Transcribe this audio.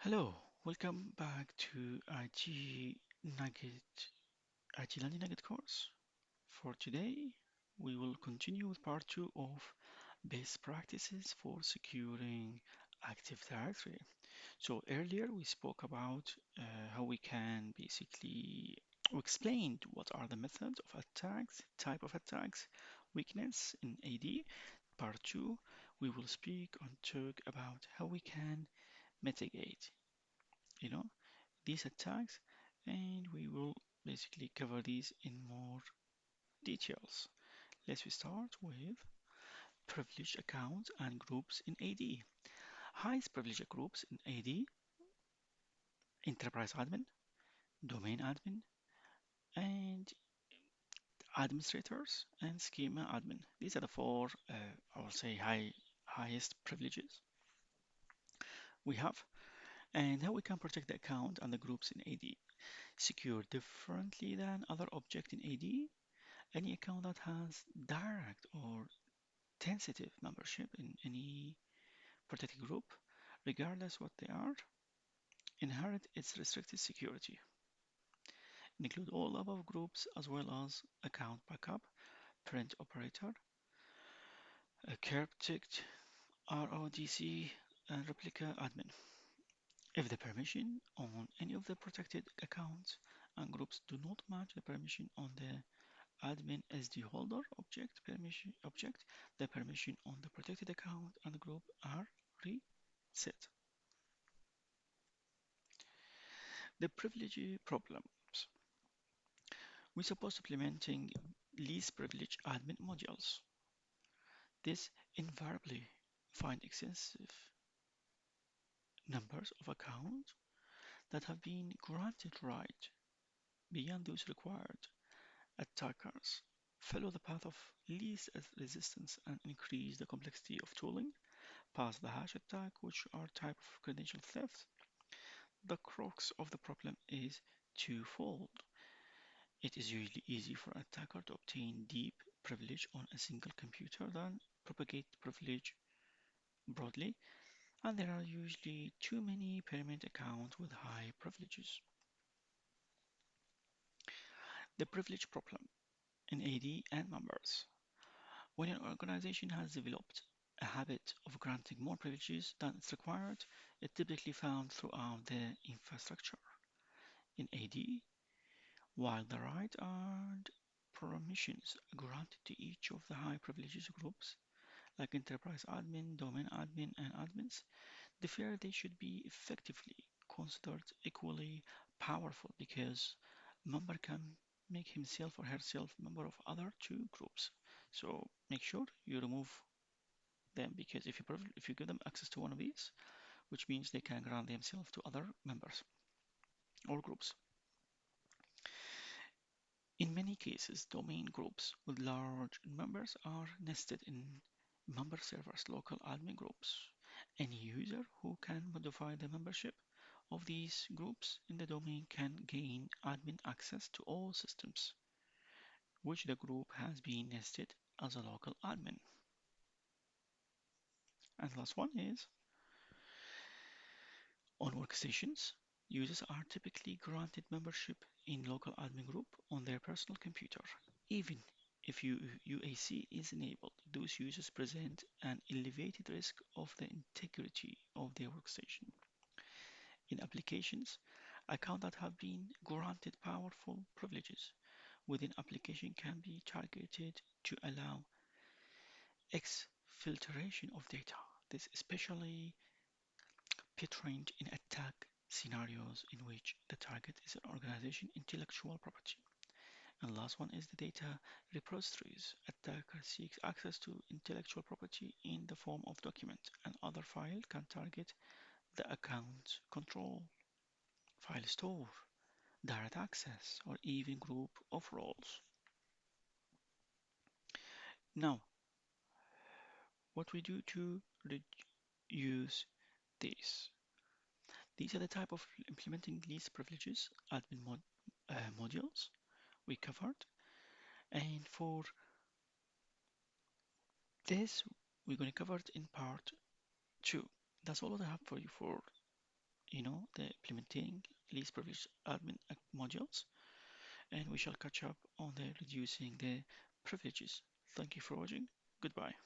Hello, welcome back to IT Learning Nugget course. For today, we will continue with part 2 of best practices for securing Active Directory. So earlier we spoke about how we can we explained what are the methods of attacks, type of attacks, weakness in AD. Part 2, we will speak and talk about how we can mitigate, you know, these attacks, and we will basically cover these in more details. Let's start with privileged accounts and groups in AD. Highest privileged groups in AD: enterprise admin, domain admin, and administrators and schema admin. These are the four, I will say, highest privileges we have, and how we can protect the account and the groups in AD. Secure differently than other objects in AD. Any account that has direct or sensitive membership in any protected group, regardless what they are, inherit its restricted security. Include all above groups as well as account backup, print operator, cryptic, RODC, and replica admin. If the permission on any of the protected accounts and groups do not match the permission on the admin SD holder object, the permission on the protected account and group are reset. The privilege problems. We suppose implementing least privilege admin modules. This invariably find excessive numbers of accounts that have been granted right beyond those required. Attackers follow the path of least resistance and increase the complexity of tooling, pass the hash attack, which are type of credential theft. The crux of the problem is twofold. It is usually easy for an attacker to obtain deep privilege on a single computer than propagate privilege broadly, and there are usually too many permanent accounts with high privileges. The privilege problem in AD and members. When an organization has developed a habit of granting more privileges than is required, it typically found throughout the infrastructure. In AD, while the right and permissions granted to each of the high privileges groups, like enterprise admin, domain admin, and admins, differ, they should be effectively considered equally powerful because member can make himself or herself member of other two groups. So make sure you remove them because if you give them access to one of these, which means they can grant themselves to other members or groups. In many cases, domain groups with large members are nested in member servers, local admin groups. Any user who can modify the membership of these groups in the domain can gain admin access to all systems, which the group has been nested as a local admin. And last one is on workstations. Users are typically granted membership in local admin group on their personal computer. Even if UAC is enabled, those users present an elevated risk of the integrity of their workstation. In applications, accounts that have been granted powerful privileges within application can be targeted to allow exfiltration of data. This especially pertinent in attack scenarios in which the target is an organization intellectual property. And last one is the data repositories. Attacker seeks access to intellectual property in the form of document and other file can target the account control, file store, direct access, or even group of roles. Now, what we do to reduce this? These are the type of implementing least privileges admin modules we covered. And for this, we're going to cover it in part 2. That's all I have for you for the implementing least privileged admin modules, and we shall catch up on the reducing the privileges. Thank you for watching. Goodbye.